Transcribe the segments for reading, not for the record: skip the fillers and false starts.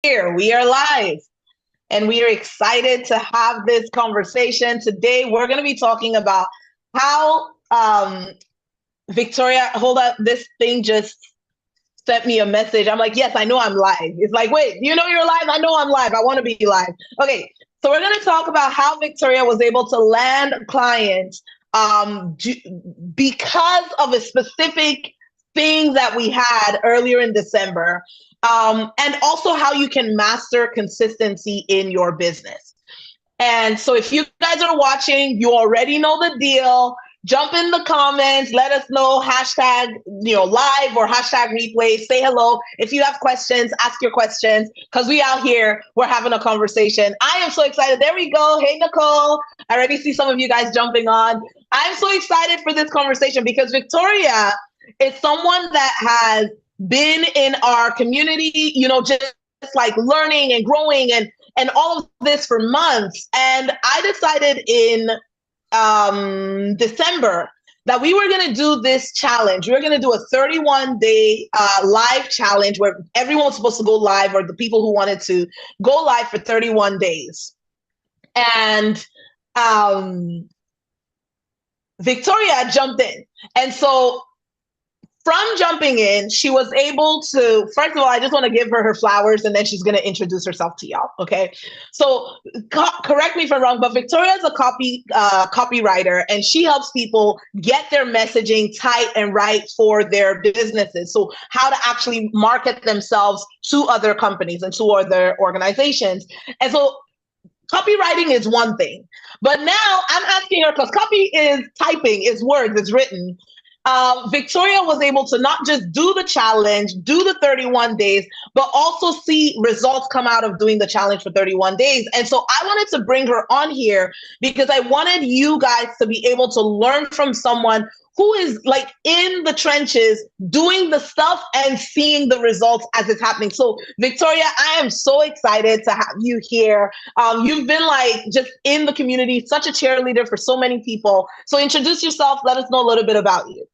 here. We are live and we are excited to have this conversation. Today, we're going to be talking about how Victoria, hold up, this thing just sent me a message. I'm like, yes, I know I'm live. It's like, wait, you know you're live? I know I'm live. I want to be live. Okay, so we're going to talk about how Victoria was able to land clients because of a specific thing that we had earlier in December, and also how you can master consistency in your business. And so if you guys are watching, you already know the deal. Jump in the comments, let us know, hashtag, live or hashtag replay, say hello. If you have questions, ask your questions, because we out here, we're having a conversation. I am so excited. There we go. Hey, Nicole. I already see some of you guys jumping on. I'm so excited for this conversation because Victoria is someone that has been in our community, just like learning and growing and all of this for months. And I decided in December that we were going to do this challenge. We were going to do a 31-day live challenge where everyone was supposed to go live, or the people who wanted to go live for 31 days. And Victoria jumped in. And so from jumping in, she was able to, first of all, I just want to give her flowers, and then she's going to introduce herself to y'all. Okay. So correct me if I'm wrong, but Victoria is a copywriter, and she helps people get their messaging tight and right for their businesses. So how to actually market themselves to other companies and to other organizations. And so copywriting is one thing, but now I'm asking her, because copy is typing, is words, it's written. Victoria was able to not just do the challenge, do the 31 days, but also see results come out of doing the challenge for 31 days. And so I wanted to bring her on here because I wanted you guys to be able to learn from someone who is like in the trenches doing the stuff and seeing the results as it's happening. So Victoria, I am so excited to have you here. You've been like just in the community, such a cheerleader for so many people. So introduce yourself. Let us know a little bit about you.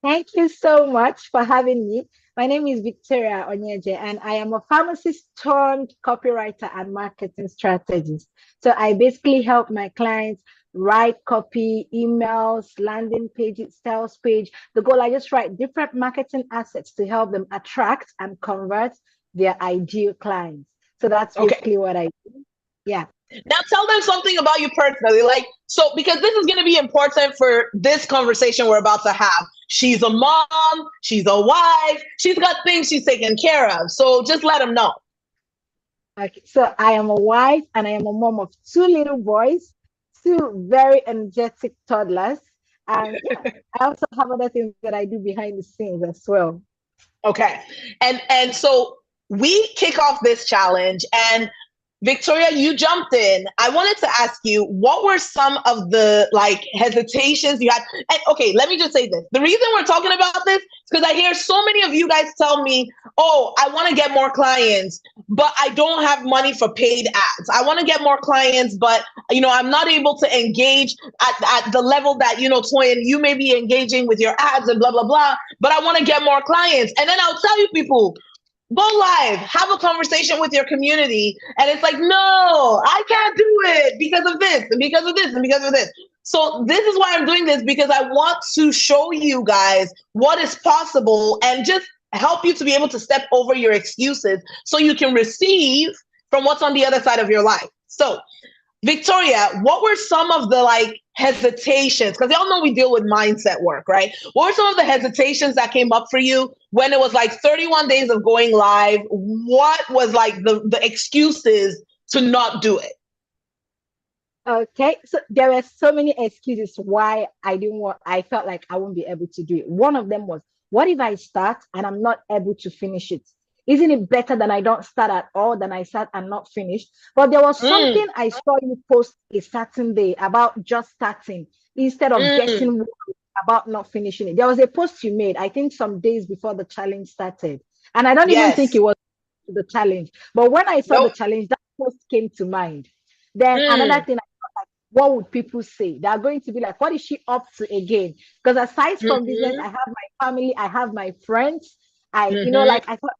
Thank you so much for having me. My name is Victoria Onyeje, and I am a pharmacist turned copywriter and marketing strategist. So I basically help my clients write copy, emails, landing pages, sales page. The goal, I just write different marketing assets to help them attract and convert their ideal clients. So that's Okay. basically what I do. Yeah. Now tell them something about you personally. So because this is going to be important for this conversation we're about to have. She's a mom, she's a wife, she's got things she's taking care of. So just let them know. Okay. So I am a wife and I am a mom of two little boys, two very energetic toddlers. And I also have other things that I do behind the scenes as well. Okay. And so we kick off this challenge, and Victoria, you jumped in. I wanted to ask you, what were some of the hesitations you had? And okay, let me just say this. The reason we're talking about this is because I hear so many of you guys tell me, oh, I want to get more clients, but I don't have money for paid ads. I want to get more clients, but I'm not able to engage at the level that, Toyin, you may be engaging with your ads and blah, blah, blah, but I want to get more clients. And then I'll tell you people, go live, have a conversation with your community. And it's like, no, I can't do it because of this and because of this and because of this. So this is why I'm doing this, because I want to show you guys what is possible and just help you to be able to step over your excuses so you can receive from what's on the other side of your life. So Victoria, what were some of the hesitations? Because y'all know we deal with mindset work, right? What were some of the hesitations that came up for you when it was 31 days of going live? What was the excuses to not do it? Okay, so there were so many excuses why I felt like I won't be able to do it. One of them was, what if I start and I'm not able to finish it? Isn't it better than I don't start at all than I start and not finish? But there was Mm, something I saw you post a certain day about just starting instead of mm, getting worried about not finishing it. There was a post you made, I think some days before the challenge started. And I don't even think it yes. was the challenge. But when I saw the Nope. challenge, that post came to mind. Then another Mm, thing, what would people say? They are going to be like, what is she up to again? Because aside from business, mm-hmm, I have my family, I have my friends. mm-hmm, I thought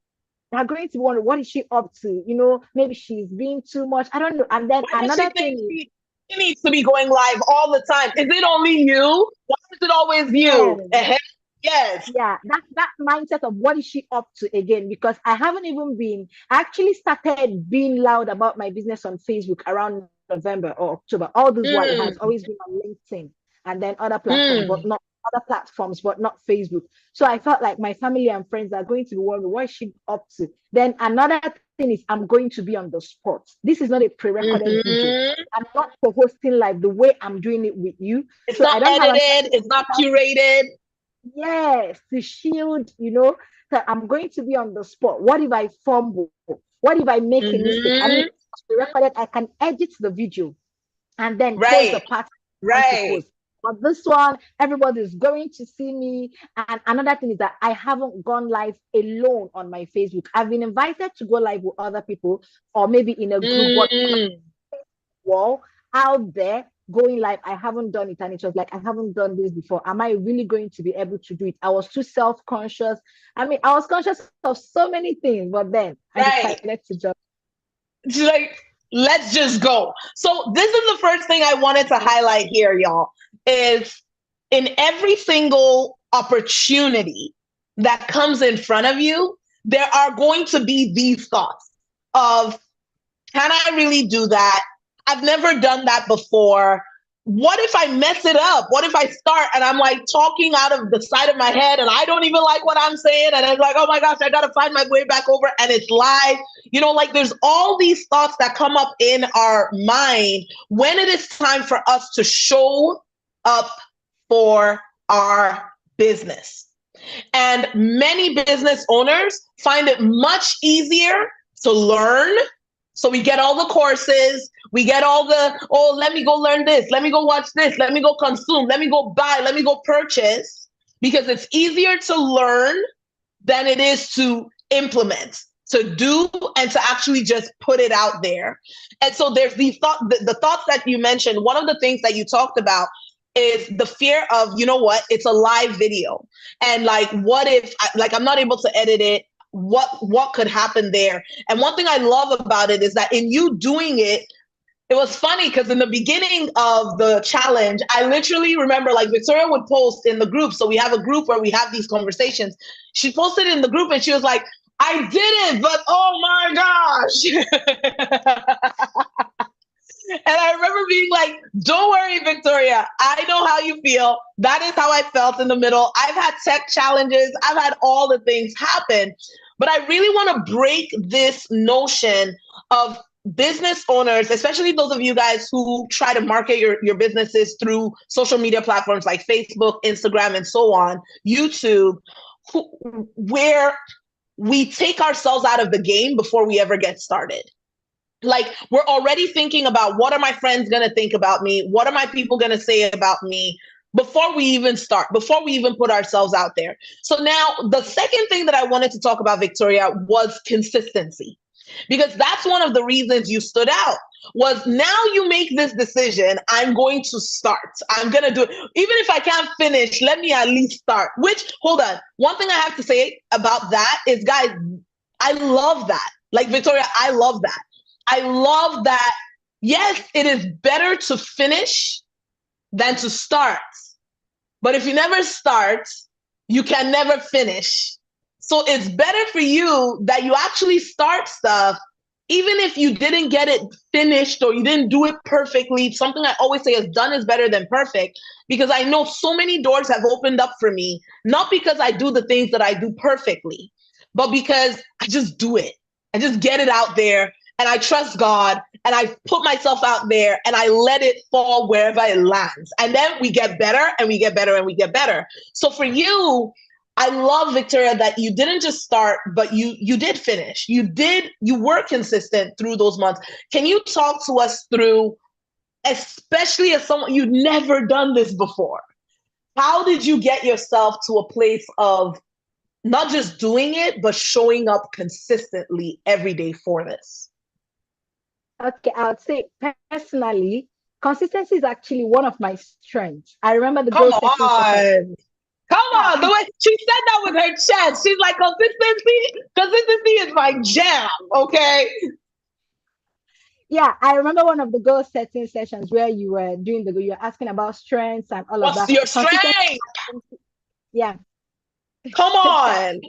they're going to wonder what is she up to? You know, maybe she's being too much. I don't know. And then Why does she another think thing she needs to be going live all the time? Is it only you? Why is it always is, you? yes, Yes. yeah, that mindset of what is she up to again, because I haven't even been I actually started being loud about my business on Facebook around November or October. All this while it has Mm, always been on LinkedIn and then mm. other platforms, but not Facebook. So I felt like my family and friends are going to be wondering what is she up to. Then another thing is I'm going to be on the spot. This is not a pre-recorded video. Hmm. I'm not co-hosting like the way I'm doing it with you. It's So not I don't have an edited. It's not curated. yes, to shield, that I'm going to be on the spot. What if I fumble? What if I make a mistake? I mean, Hmm. recorded, I can edit the video and then post the Right. part I want to Right. post. But this one, everybody's going to see me. And another thing is that I haven't gone live alone on my Facebook. I've been invited to go live with other people or maybe in a group, but Mm. wall out there going live. I haven't done it. And it was like, I haven't done this before. Am I really going to be able to do it? I was too self conscious. I mean, I was conscious of so many things, but then I Right. decided to just. She's like, let's just go. So this is the first thing I wanted to highlight here, y'all, is in every single opportunity that comes in front of you, there are going to be these thoughts of, can I really do that? I've never done that before. What if I mess it up? What if I start and I'm like talking out of the side of my head and I don't even like what I'm saying? And I'm like, oh my gosh, I got to find my way back over and it's live. Like there's all these thoughts that come up in our mind when it is time for us to show up for our business. And many business owners find it much easier to learn. So we get all the courses, we get all the, oh, let me go learn this, let me go watch this, let me go consume, let me go buy, let me go purchase, because it's easier to learn than it is to implement, to do, and to actually just put it out there. And so there's the thoughts that you mentioned. One of the things that you talked about is the fear of, it's a live video. And like, what if, like, I'm not able to edit it? What could happen there? And one thing I love about it is that in you doing it, it was funny because in the beginning of the challenge, I literally remember like Victoria would post in the group. So we have a group where we have these conversations. She posted in the group and she was like, I did it, but oh my gosh. And I remember being like, don't worry, Victoria. I know how you feel. That is how I felt in the middle. I've had tech challenges. I've had all the things happen. But I really want to break this notion of business owners, especially those of you guys who try to market your businesses through social media platforms like Facebook, Instagram, and so on, YouTube, where we take ourselves out of the game before we ever get started. Like we're already thinking about what are my friends going to think about me? What are my people going to say about me before we even start, before we even put ourselves out there? So now the second thing that I wanted to talk about, Victoria, was consistency, because that's one of the reasons you stood out. Was now you make this decision, I'm going to start. I'm going to do it. Even if I can't finish, let me at least start. Which, hold on. One thing I have to say about that is, guys, I love that. Like, Victoria, I love that. I love that. Yes, it is better to finish than to start. But if you never start, you can never finish. So it's better for you that you actually start stuff, even if you didn't get it finished or you didn't do it perfectly. Something I always say is done is better than perfect, because I know so many doors have opened up for me, not because I do the things that I do perfectly, but because I just do it. I just get it out there and I trust God and I put myself out there and I let it fall wherever it lands. And then we get better and we get better and we get better. So for you, I love, Victoria, that you didn't just start, but you did finish. You were consistent through those months. Can you talk to us through, especially as someone you've never done this before, how did you get yourself to a place of not just doing it, but showing up consistently every day for this? Okay, I would say personally, consistency is actually one of my strengths. I remember the Come goal setting session. on. Come Yeah, on, the way she said that with her chest. She's like, consistency is my jam. Okay. yeah. I remember one of the goal setting sessions where you were doing you were asking about strengths and all of What's that. your Consistency, strength? yeah. Come on.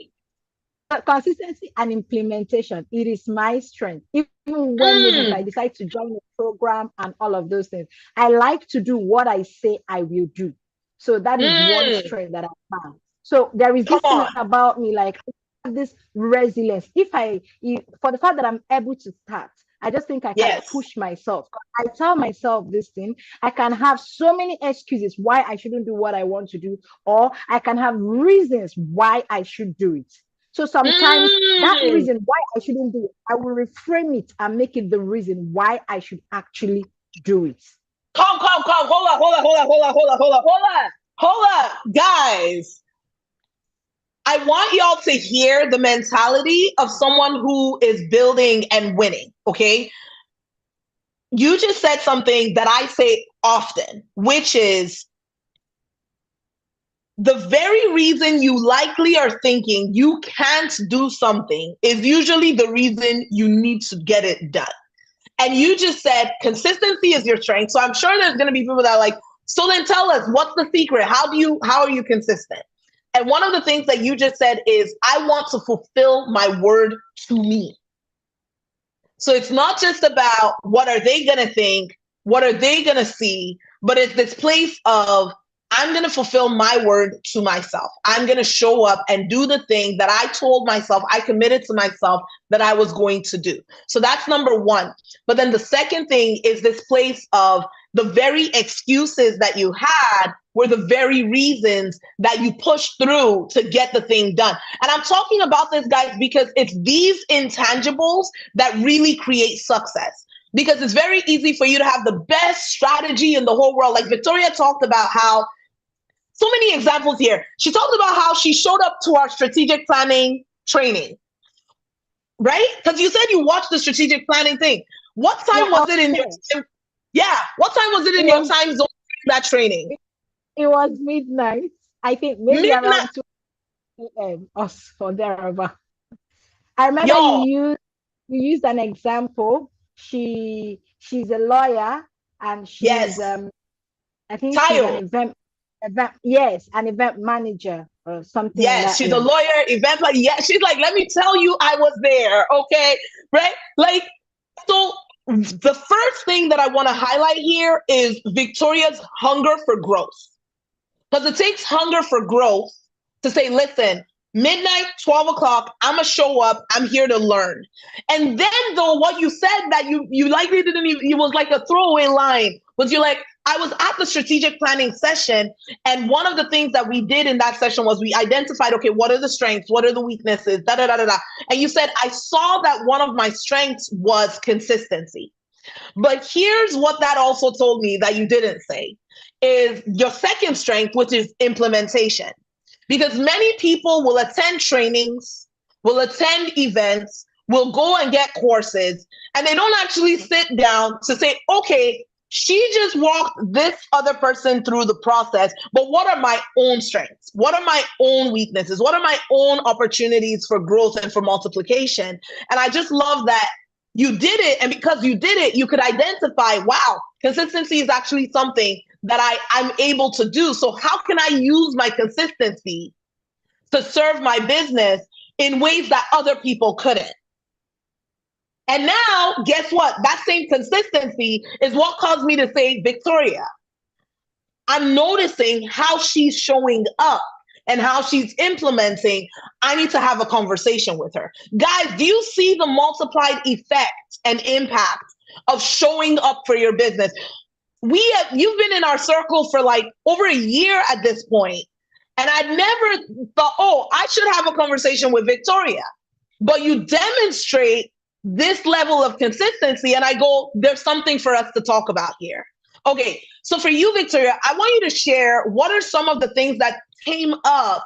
Consistency and implementation. It is my strength. Even when maybe if I Mm, decide to join a program and all of those things, I like to do what I say I will do. So that is one mm, strength that I have. So there is come this thing on. about me, like this resilience. For the fact that I'm able to start, I just think I can Yes. push myself. I tell myself this thing. I can have so many excuses why I shouldn't do what I want to do, or I can have reasons why I should do it. So sometimes that Mm. reason why I shouldn't do it, I will reframe it and make it the reason why I should actually do it. Come. Hold up. Guys, I want y'all to hear the mentality of someone who is building and winning. Okay. You just said something that I say often, which is the very reason you likely are thinking you can't do something is usually the reason you need to get it done. And you just said consistency is your strength. So I'm sure there's going to be people that are like, so then tell us, what's the secret? How are you consistent? And one of the things that you just said is, I want to fulfill my word to me. So it's not just about what are they going to think, what are they going to see, but it's this place of, I'm going to fulfill my word to myself. I'm going to show up and do the thing that I told myself, I committed to myself that I was going to do. So that's number one. But then the second thing is this place of the very excuses that you had were the very reasons that you pushed through to get the thing done. And I'm talking about this, guys, because it's these intangibles that really create success. Because it's very easy for you to have the best strategy in the whole world. Like Victoria talked about how, so many examples here. She talked about how she showed up to our strategic planning training, right? Because you said you watched the strategic planning thing. What Yeah, time I was was it in your there. time? Yeah. What time was it It in your was time zone, that training? it, it was midnight. I think maybe Midnight. around 2 a.m. or so thereabout. I remember Y'all, you used an example. She's a lawyer and she's yes. I think she's an Tayo. event yes, an event manager or something in Yes, that she's a line. lawyer, event like, yeah, she's like, let me tell you, I was there. Okay. Right? Like, so the first thing that I want to highlight here is Victoria's hunger for growth. Because it takes hunger for growth to say, listen, midnight, 12 o'clock, I'm going to show up. I'm here to learn. And then, though, what you said that you likely didn't even, it was like a throwaway line, was you're like, I was at the strategic planning session. And one of the things that we did in that session was we identified, okay, what are the strengths? What are the weaknesses? Da, da, da, da, da. And you said, I saw that one of my strengths was consistency. But here's what that also told me that you didn't say is your second strength, which is implementation. Because many people will attend trainings, will attend events, will go and get courses, and they don't actually sit down to say, okay, she just walked this other person through the process, but what are my own strengths? What are my own weaknesses? What are my own opportunities for growth and for multiplication? And I just love that you did it. And because you did it, you could identify, wow, consistency is actually something that I'm able to do. So how can I use my consistency to serve my business in ways that other people couldn't? And now, guess what? That same consistency is what caused me to say, Victoria, I'm noticing how she's showing up and how she's implementing. I need to have a conversation with her. Guys, do you see the multiplied effect and impact of showing up for your business? You've been in our circle for like over a year at this point, and I never thought, oh, I should have a conversation with Victoria. But you demonstrate this level of consistency, and I go, there's something for us to talk about here. Okay, so for you, Victoria, I want you to share what are some of the things that came up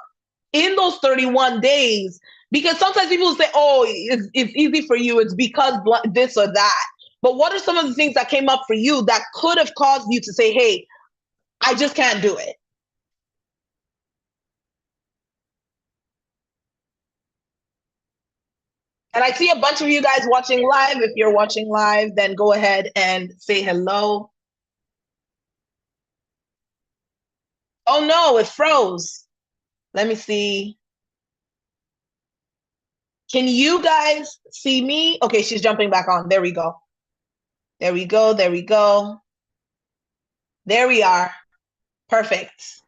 in those 31 days, because sometimes people say, oh, it's easy for you, it's because this or that. But what are some of the things that came up for you that could have caused you to say, hey, I just can't do it? And I see a bunch of you guys watching live. If you're watching live, then go ahead and say hello. Oh no, it froze. Let me see. Can you guys see me? Okay, she's jumping back on. There we go. There we go. There we go. There we are. Perfect.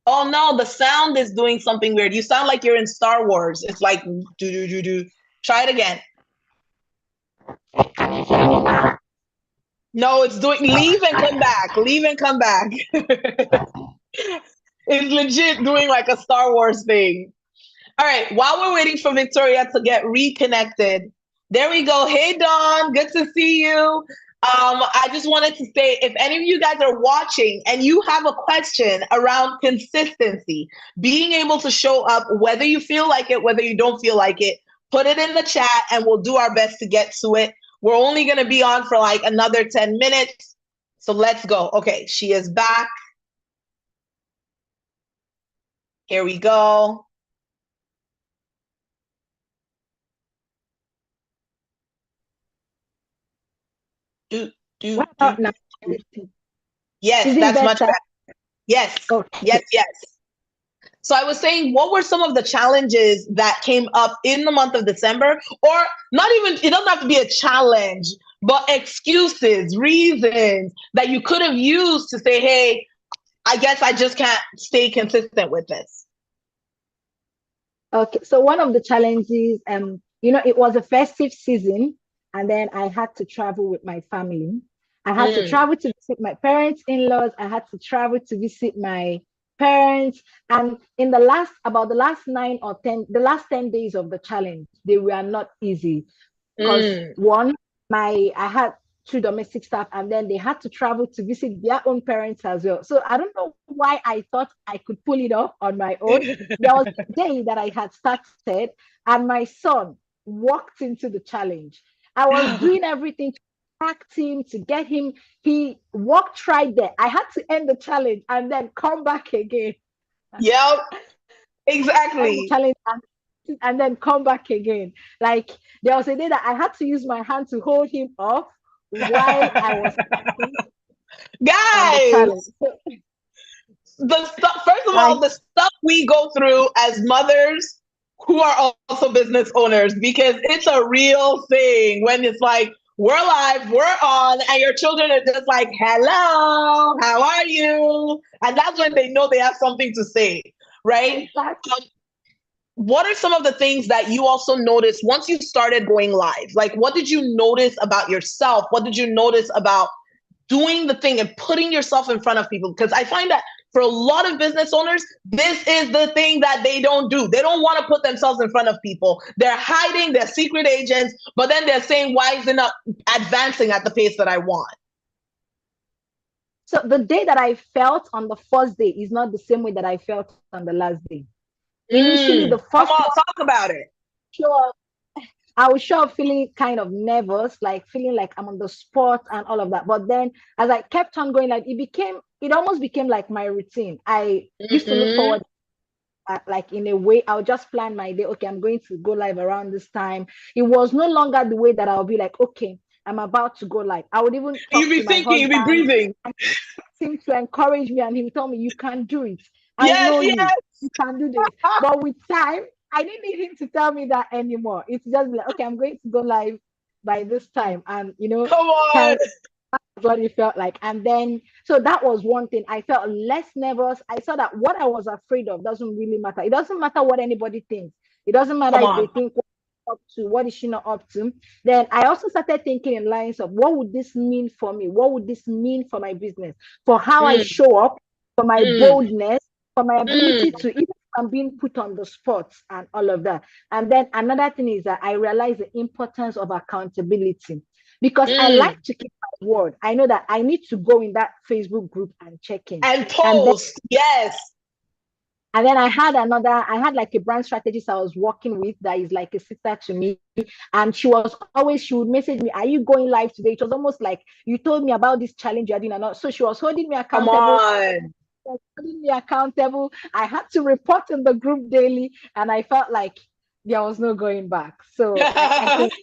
Oh no, the sound is doing something weird. You sound like you're in Star Wars. It's like do do do do. Try it again. No, it's doing leave and come back. Leave and come back. It's legit doing like a Star Wars thing. All right, while we're waiting for Victoria to get reconnected, there we go. Hey, Dawn, good to see you. I just wanted to say, if any of you guys are watching and you have a question around consistency, being able to show up, whether you feel like it, whether you don't feel like it, put it in the chat and we'll do our best to get to it. We're only going to be on for like another 10 minutes. So let's go. Okay, she is back. Here we go. What about now? Yes, Is it that's much better? better. Yes, Okay. yes, yes. So I was saying, what were some of the challenges that came up in the month of December? Or not even, it doesn't have to be a challenge, but excuses, reasons that you could have used to say, hey, I guess I just can't stay consistent with this. Okay. So one of the challenges, it was a festive season, and then I had to travel with my family. I had to travel to visit my parents' in-laws. I had to travel to visit my parents. And in about the last 9 or 10, the last 10 days of the challenge, they were not easy. Because one, I had two domestic staff, and then they had to travel to visit their own parents as well. So I don't know why I thought I could pull it off on my own. There was a day that I had started, and my son walked into the challenge. I was doing everything to attract him, to get him. He walked right there. I had to end the challenge and then come back again. Yep, End the exactly. challenge and then come back again. Like there was a day that I had to use my hand to hold him off while I was on the challenge. Guys, the stuff, first of all, the stuff we go through as mothers who are also business owners, because it's a real thing when it's like, we're live, we're on, and your children are just like, hello, how are you? And that's when they know they have something to say, right? Exactly. What are some of the things that you also noticed once you started going live? Like, what did you notice about yourself? What did you notice about doing the thing and putting yourself in front of people? Because I find that for a lot of business owners, this is the thing that they don't do. They don't want to put themselves in front of people. They're hiding, they're secret agents, but then they're saying, why is it not advancing at the pace that I want? So the day that I felt on the first day is not the same way that I felt on the last day. Initially, the Come first on, talk about it. show I was sure feeling kind of nervous, like feeling like I'm on the spot and all of that. But then as I kept on going, like it almost became like my routine. I used to look forward, like in a way, I'll just plan my day. Okay, I'm going to go live around this time. It was no longer the way that I'll be like, okay, I'm about to go live. I would even You talk be to my thinking, you be husband, breathing. him to encourage me, and he would tell me, you can do it. I Yes, know yes. you can do this. But with time, I didn't need him to tell me that anymore. It's just like, okay, I'm going to go live by this time. And Come on. what it felt like. And then so that was one thing. I felt less nervous. I saw that what I was afraid of doesn't really matter. It doesn't matter what anybody thinks. It doesn't matter Come if they on. think up to what is she not up to. Then I also started thinking in lines of what would this mean for me? What would this mean for my business? For how I show up, for my boldness, for my ability to even I'm being put on the spot and all of that. And then another thing is that I realize the importance of accountability because I like to keep my word. I know that I need to go in that Facebook group and check in. And post, yes. And then I had like a brand strategist I was working with that is like a sister to me. And she would message me, are you going live today? It was almost like you told me about this challenge you're doing or not. So she was holding me Come accountable. on. was holding me accountable. I had to report in the group daily, and I felt like there was no going back. So I think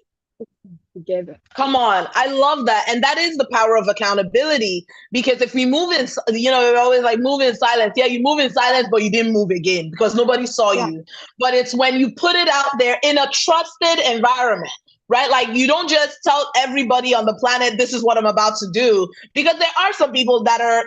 together. Come on. I love that. And that is the power of accountability. Because if we move in, we're always like move in silence. Yeah, you move in silence, but you didn't move again because nobody saw Yeah. you. But it's when you put it out there in a trusted environment, right? Like you don't just tell everybody on the planet, this is what I'm about to do. Because there are some people that are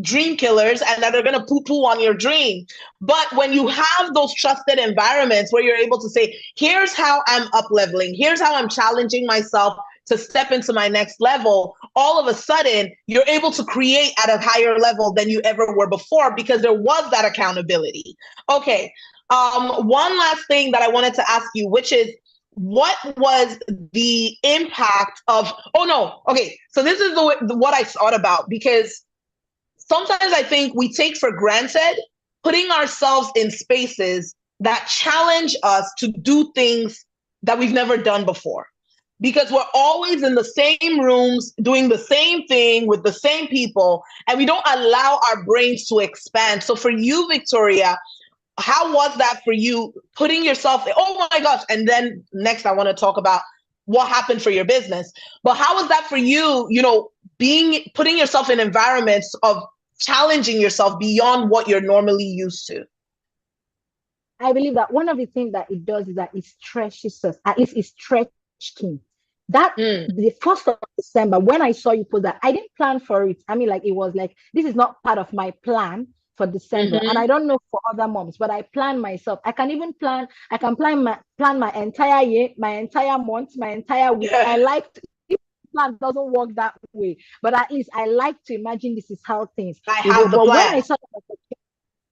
dream killers and that are going to poo poo on your dream. But when you have those trusted environments where you're able to say, here's how I'm up leveling, here's how I'm challenging myself to step into my next level, all of a sudden you're able to create at a higher level than you ever were before because there was that accountability. Okay. One last thing that I wanted to ask you, which is what was the impact of, oh no, okay. So this is what I thought about because sometimes I think we take for granted putting ourselves in spaces that challenge us to do things that we've never done before. Because we're always in the same rooms, doing the same thing with the same people, and we don't allow our brains to expand. So for you, Victoria, how was that for you putting yourself, oh my gosh, and then next I want to talk about what happened for your business. But how was that for you, putting yourself in environments of challenging yourself beyond what you're normally used to? I believe that one of the things that it does is that it stretches us, at least it stretching. That the 1st of December, when I saw you post that, I didn't plan for it. I mean, like it was like this is not part of my plan for December. And I don't know for other moms, but I plan myself. I can even plan, I can plan my entire year, my entire month, my entire week. I like to, plan doesn't work that way, but at least I like to imagine this is how things I have the but plan. when I saw that,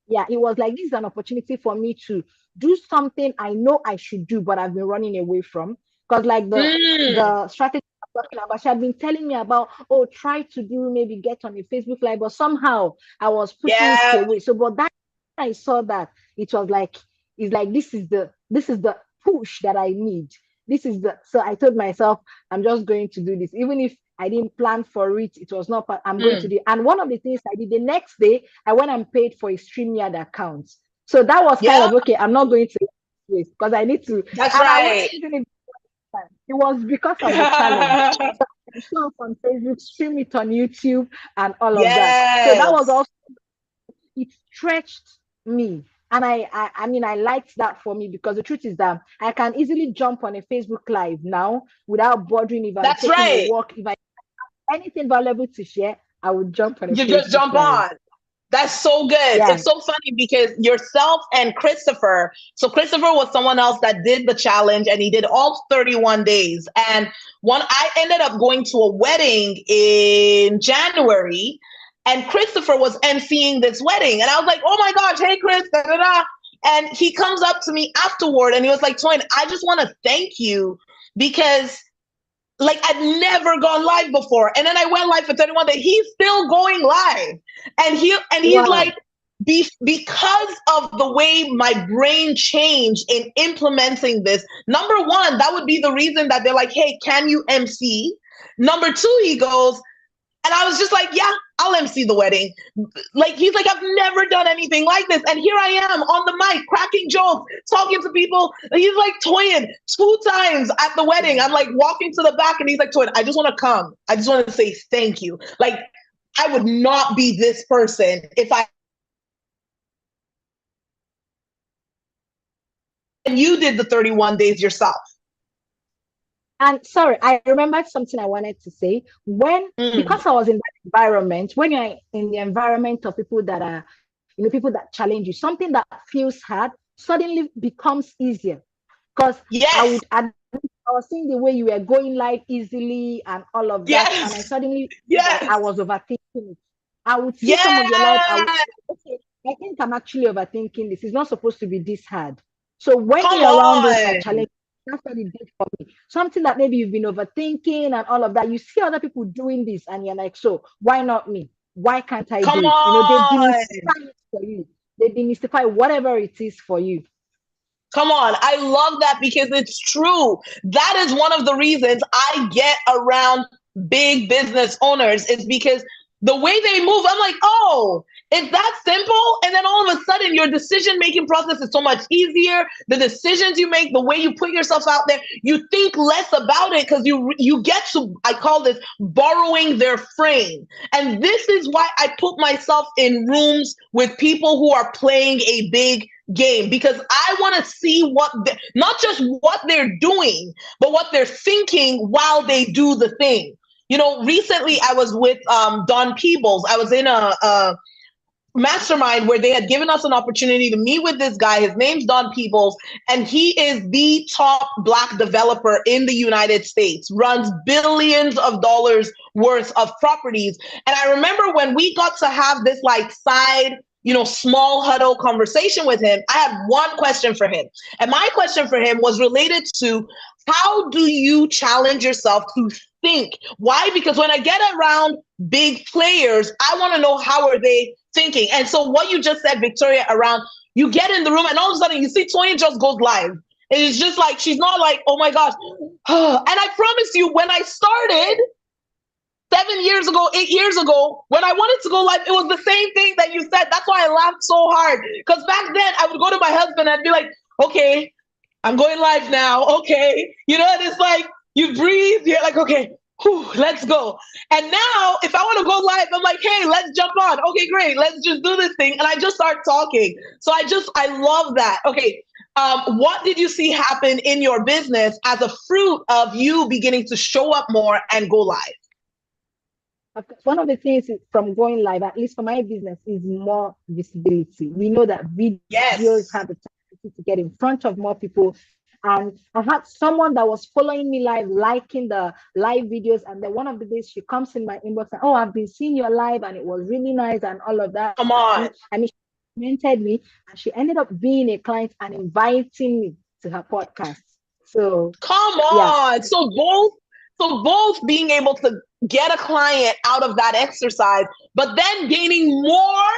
yeah, it was like this is an opportunity for me to do something I know I should do, but I've been running away from. Because like the strategy I'm talking about, she had been telling me about, oh, try to do maybe get on a Facebook Live, but somehow I was pushing it away. So, but that I saw that it was like it's like this is the push that I need. So I told myself I'm just going to do this, even if I didn't plan for it. It was not. I'm going to do. And one of the things I did the next day, I went and paid for a StreamYard account. So that was kind of okay. I'm not going to waste because I need to. That's and right. I wasn't using it. It was because of the challenge. So I show up on Facebook, stream it on YouTube, and all of that. So that was also it stretched me. And I mean, I liked that for me because the truth is that I can easily jump on a Facebook Live now without bothering if I'm taking a walk. If I have anything valuable to share, I would jump on a Facebook just jump Live. on. That's so good. Yeah. It's so funny because yourself and Christopher. So Christopher was someone else that did the challenge and he did all 31 days. And I ended up going to a wedding in January and Christopher was emceeing this wedding. And I was like, oh my gosh, hey Chris, da, da, da. And he comes up to me afterward and he was like, Toyin, I just want to thank you because like I'd never gone live before. And then I went live for 31 days. He's still going live. And he's like, because of the way my brain changed in implementing this, number one, that would be the reason that they're like, hey, can you MC? Number two, he goes, and I was just like, yeah, I'll MC the wedding. Like, he's like, I've never done anything like this. And here I am on the mic, cracking jokes, talking to people. And he's like, Toyin, 2 times at the wedding. I'm like walking to the back and he's like, Toyin, I just want to come. I just want to say thank you. Like, I would not be this person if and you did the 31 days yourself. And sorry, I remembered something I wanted to say. Because I was in that environment, when you're in the environment of people that are, people that challenge you, something that feels hard suddenly becomes easier. Because I was seeing the way you were going live easily and all of that. And I suddenly I was overthinking it. I would see some of your life. I would say, okay, I think I'm actually overthinking this. It's not supposed to be this hard. So when you're around those that challenge, that's what it did for me. Something that maybe you've been overthinking and all of that. You see other people doing this, and you're like, so why not me? Why can't I do it? They demystify it for you. They demystify whatever it is for you. Come on. I love that because it's true. That is one of the reasons I get around big business owners is because the way they move, I'm like, oh, It's that simple. And then all of a sudden, your decision-making process is so much easier. The decisions you make, the way you put yourself out there, you think less about it because you get to, I call this borrowing their frame. And this is why I put myself in rooms with people who are playing a big game, because I want to see not just what they're doing, but what they're thinking while they do the thing. You know, recently I was with Don Peebles. I was in a mastermind where they had given us an opportunity to meet with this guy. His name's Don Peebles, and he is the top Black developer in the United States, runs billions of dollars worth of properties. And I remember when we got to have this like side, you know, small huddle conversation with him, I had one question for him. And my question for him was related to, how do you challenge yourself to think? Why? Because when I get around big players, I want to know, how are they thinking? And so what you just said, Victoria, around you get in the room and all of a sudden you see Toyin just goes live. And it's just like, she's not like, oh my gosh. And I promise you, when I started 7 years ago, 8 years ago, when I wanted to go live, it was the same thing that you said. That's why I laughed so hard. Because back then I would go to my husband and be like, okay, I'm going live now. Okay. You know, and it's like, you breathe, you're like, okay, whew, let's go. And now if I want to go live, I'm like, hey, let's jump on. Okay, great. Let's just do this thing. And I just start talking. So I love that. Okay. What did you see happen in your business as a fruit of you beginning to show up more and go live? One of the things from going live, at least for my business, is more visibility. We know that videos have the tendency to get in front of more people. And I had someone that was following me live, liking the live videos. And then one of the days she comes in my inbox and, oh, I've been seeing your live and it was really nice and all of that. Come on. I mean, she commented me and she ended up being a client and inviting me to her podcast. So come on. Yeah. So both being able to get a client out of that exercise, but then gaining more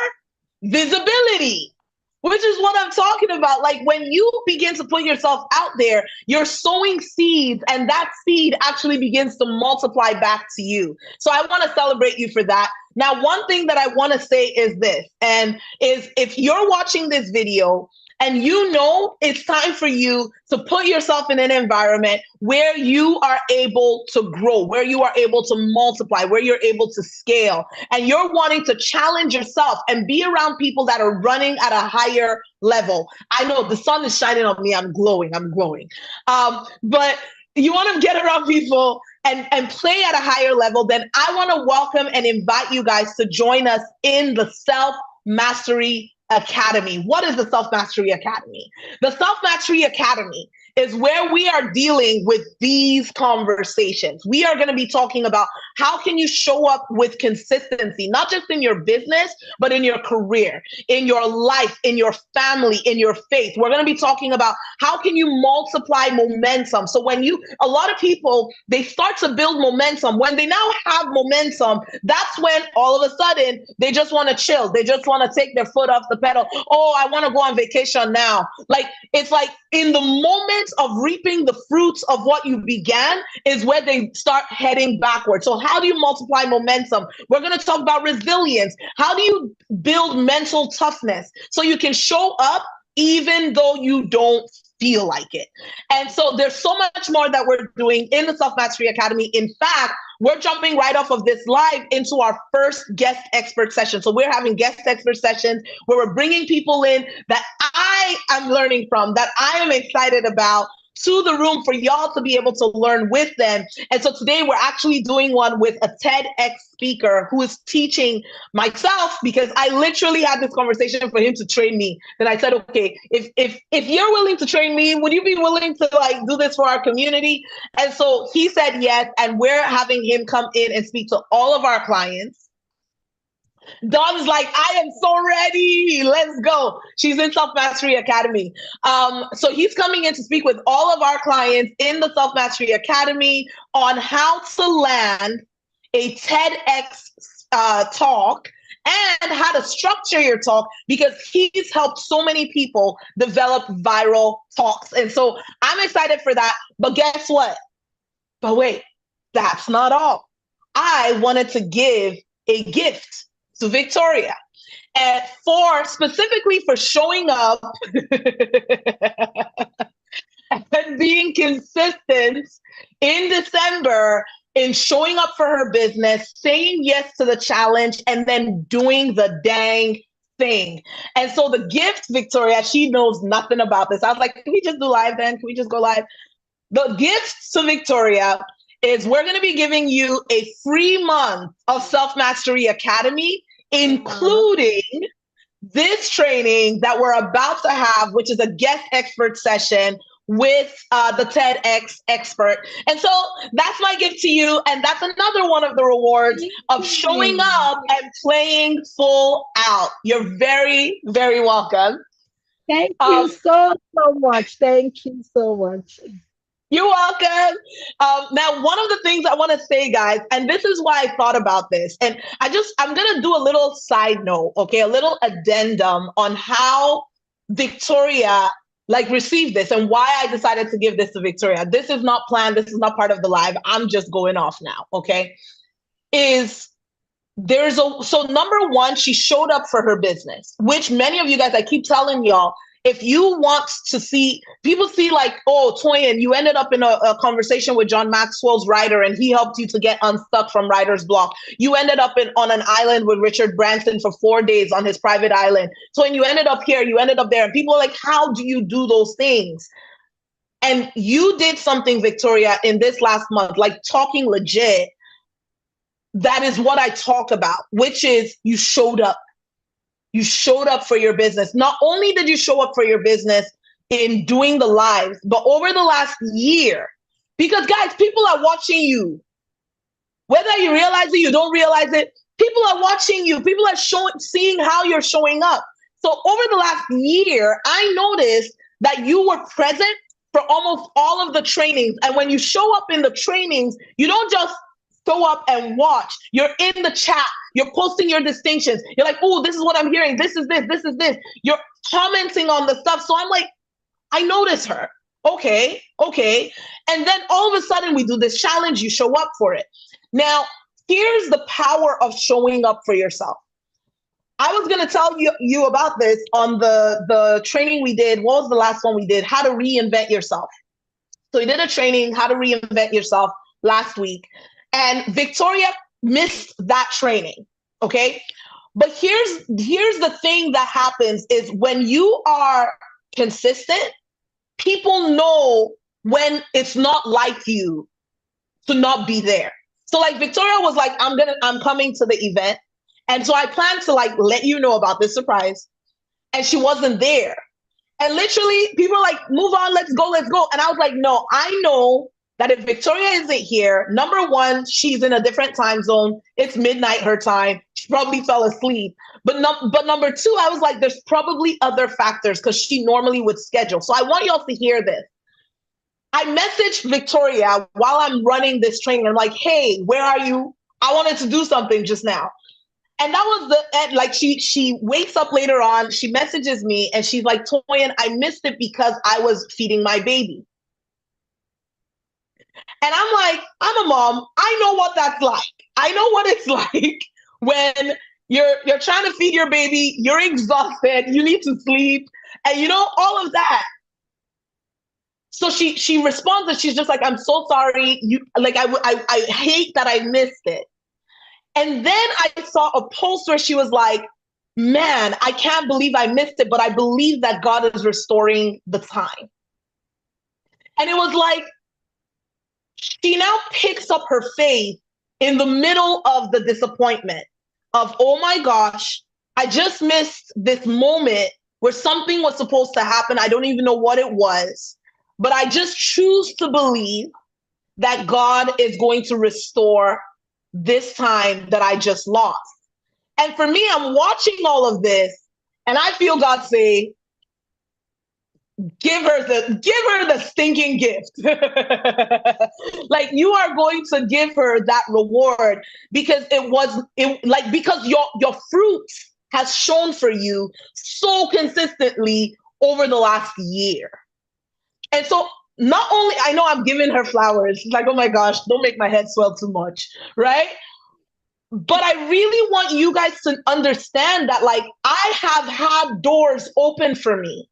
visibility, which is what I'm talking about. Like when you begin to put yourself out there, you're sowing seeds, and that seed actually begins to multiply back to you. So I want to celebrate you for that. Now, one thing that I want to say is this, and is if you're watching this video and you know it's time for you to put yourself in an environment where you are able to grow, where you are able to multiply, where you're able to scale, and you're wanting to challenge yourself and be around people that are running at a higher level. I know the sun is shining on me. I'm glowing. But you want to get around people and play at a higher level, then I want to welcome and invite you guys to join us in the Self-Mastery Academy. What is the Self-Mastery Academy? The Self-Mastery Academy is where we are dealing with these conversations. We are going to be talking about how can you show up with consistency, not just in your business, but in your career, in your life, in your family, in your faith. We're going to be talking about how can you multiply momentum. So a lot of people, they start to build momentum. When they now have momentum, that's when all of a sudden they just want to chill. They just want to take their foot off the pedal. Oh, I want to go on vacation now. Like, it's like in the moment of reaping the fruits of what you began is where they start heading backwards. So how do you multiply momentum? We're going to talk about resilience. How do you build mental toughness so you can show up even though you don't feel like it? And so there's so much more that we're doing in the Self-Mastery Academy. In fact, we're jumping right off of this live into our first guest expert session. So we're having guest expert sessions where we're bringing people in that I am learning from, that I am excited about, to the room for y'all to be able to learn with them. And so today we're actually doing one with a TEDx speaker who is teaching myself, because I literally had this conversation for him to train me. Then I said, okay, if you're willing to train me, would you be willing to like do this for our community? And so he said yes, and we're having him come in and speak to all of our clients. Dawn's like, I am so ready. Let's go. She's in Self-Mastery Academy. So he's coming in to speak with all of our clients in the Self-Mastery Academy on how to land a TEDx talk and how to structure your talk, because he's helped so many people develop viral talks. And so I'm excited for that. But guess what? But wait, that's not all. I wanted to give a gift to Victoria. and specifically for showing up and being consistent in December in showing up for her business, saying yes to the challenge, and then doing the dang thing. And so the gift, Victoria, she knows nothing about this. I was like, can we just do live then? Can we just go live? The gift to Victoria is we're going to be giving you a free month of Self Mastery Academy, including this training that we're about to have, which is a guest expert session with the TEDx expert. And so that's my gift to you. And that's another one of the rewards of showing up and playing full out. You're very, very welcome. Thank you so much. Thank you so much. You're welcome. Now, one of the things I want to say, guys, and this is why I thought about this, and I'm going to do a little side note, okay, a little addendum on how Victoria received this and why I decided to give this to Victoria. This is not planned. This is not part of the live. I'm just going off now, okay? So number one, she showed up for her business, which many of you guys, I keep telling y'all, if you want to see, people see oh, Toyin, you ended up in a conversation with John Maxwell's writer and he helped you to get unstuck from writer's block. You ended up on an island with Richard Branson for 4 days on his private island. So when you ended up here, you ended up there. And people are like, how do you do those things? And you did something, Victoria, in this last month, talking legit. That is what I talk about, which is you showed up. You showed up for your business. Not only did you show up for your business in doing the lives, but over the last year, because guys, people are watching you. Whether you realize it, you don't realize it, people are watching you. People are seeing how you're showing up. So over the last year, I noticed that you were present for almost all of the trainings. And when you show up in the trainings, you don't just show up and watch. You're in the chat. You're posting your distinctions. You're like, oh, this is what I'm hearing. This is this. This is this. You're commenting on the stuff. So I'm like, I notice her. Okay. And then all of a sudden we do this challenge. You show up for it. Now, here's the power of showing up for yourself. I was going to tell you about this on the training we did. What was the last one we did? How to reinvent yourself. So we did a training, how to reinvent yourself, last week. And Victoria missed that training, okay? But here's the thing that happens is when you are consistent, people know when it's not like you to not be there. So Victoria was like, I'm coming to the event. And so I planned to let you know about this surprise. And she wasn't there. And literally people are like, move on, let's go. And I was like, no, I know that if Victoria isn't here, number one, she's in a different time zone. It's midnight her time. She probably fell asleep. But number two, I was like, there's probably other factors because she normally would schedule. So I want y'all to hear this. I messaged Victoria while I'm running this training. I'm like, hey, where are you? I wanted to do something just now. And that was the end. She wakes up later on, she messages me and she's like, Toyin, I missed it because I was feeding my baby. And I'm like, I'm a mom. I know what that's like. I know what it's like when you're trying to feed your baby, you're exhausted, you need to sleep, and all of that. So she responds and she's just like, I'm so sorry. I hate that I missed it. And then I saw a post where she was like, man, I can't believe I missed it, but I believe that God is restoring the time. And it was like, she now picks up her faith in the middle of the disappointment of, oh my gosh, I just missed this moment where something was supposed to happen. I don't even know what it was, but I just choose to believe that God is going to restore this time that I just lost. And for me, I'm watching all of this and I feel God say, give her the stinking gift. You are going to give her that reward because because your fruit has shown for you so consistently over the last year. And so not only, I know I'm giving her flowers, like, oh my gosh, don't make my head swell too much, right? But I really want you guys to understand that, like, I have had doors open for me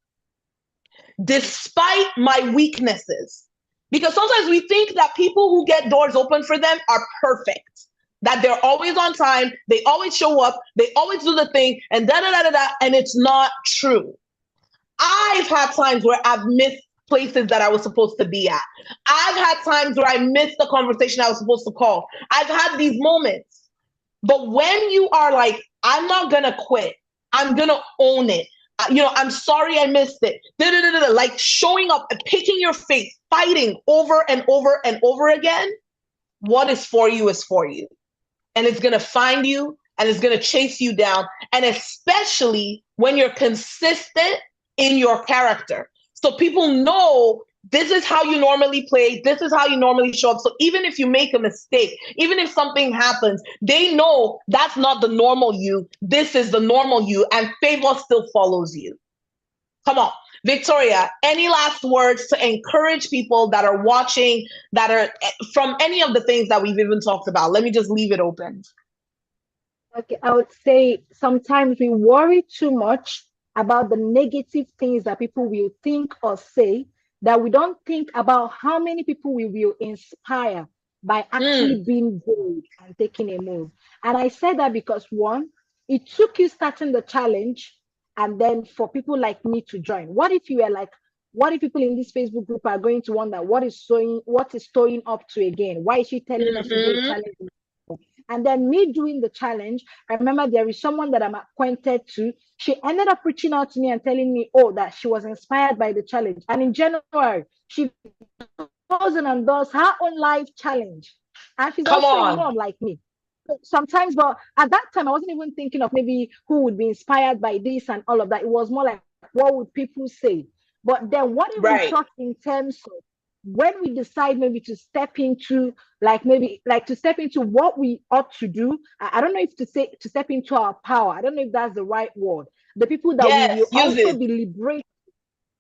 despite my weaknesses. Because sometimes we think that people who get doors open for them are perfect, that they're always on time, they always show up, they always do the thing, and da da da da da. And it's not true. I've had times where I've missed places that I was supposed to be at. I've had times where I missed the conversation I was supposed to call. I've had these moments. But when you are like, I'm not going to quit, I'm going to own it. I'm sorry I missed it. Like showing up and picking your face, fighting over and over and over again. What is for you is for you. And it's going to find you and it's going to chase you down. And especially when you're consistent in your character. So people know this is how you normally play. This is how you normally show up. So even if you make a mistake, even if something happens, they know that's not the normal you. This is the normal you, and favor still follows you. Come on. Victoria, any last words to encourage people that are watching, that are from any of the things that we've even talked about? Let me just leave it open. Okay, I would say sometimes we worry too much about the negative things that people will think or say, that we don't think about how many people we will inspire by actually being bold and taking a move. And I said that because one, it took you starting the challenge and then for people like me to join. What if people in this Facebook group are going to wonder what is Toyin up to again? Why is she telling us to do a challenge? And then me doing the challenge, I remember there is someone that I'm acquainted to. She ended up reaching out to me and telling me, that she was inspired by the challenge. And in January, she goes and does her own live challenge. And she's also a mom like me. Sometimes, but at that time, I wasn't even thinking of maybe who would be inspired by this and all of that. It was more like, what would people say? But then what if we talk in terms of when we decide maybe to step into what we ought to do? I don't know if to step into our power. I don't know if that's the right word. The people that we will also be liberated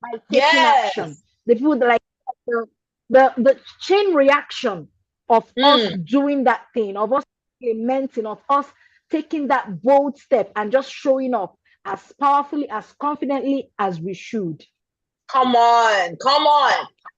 by taking action. The people that the chain reaction of us doing that thing, of us implementing, of us taking that bold step and just showing up as powerfully, as confidently as we should. Come on.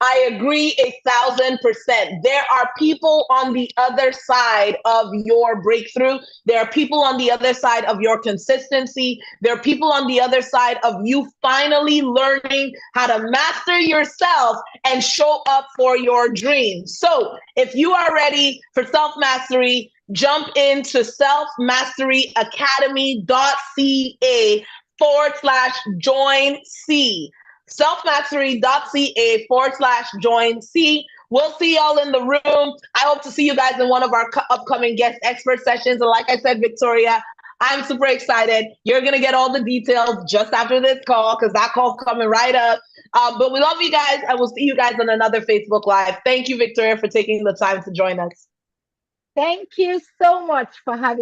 I agree 1,000%. There are people on the other side of your breakthrough. There are people on the other side of your consistency. There are people on the other side of you finally learning how to master yourself and show up for your dreams. So if you are ready for self-mastery, jump into selfmasteryacademy.ca/join C. selfmastery.ca/join C. We'll see y'all in the room. I hope to see you guys in one of our upcoming guest expert sessions. And like I said, Victoria, I'm super excited. You're going to get all the details just after this call because that call's coming right up. But we love you guys, and we'll see you guys on another Facebook Live. Thank you, Victoria, for taking the time to join us. Thank you so much for having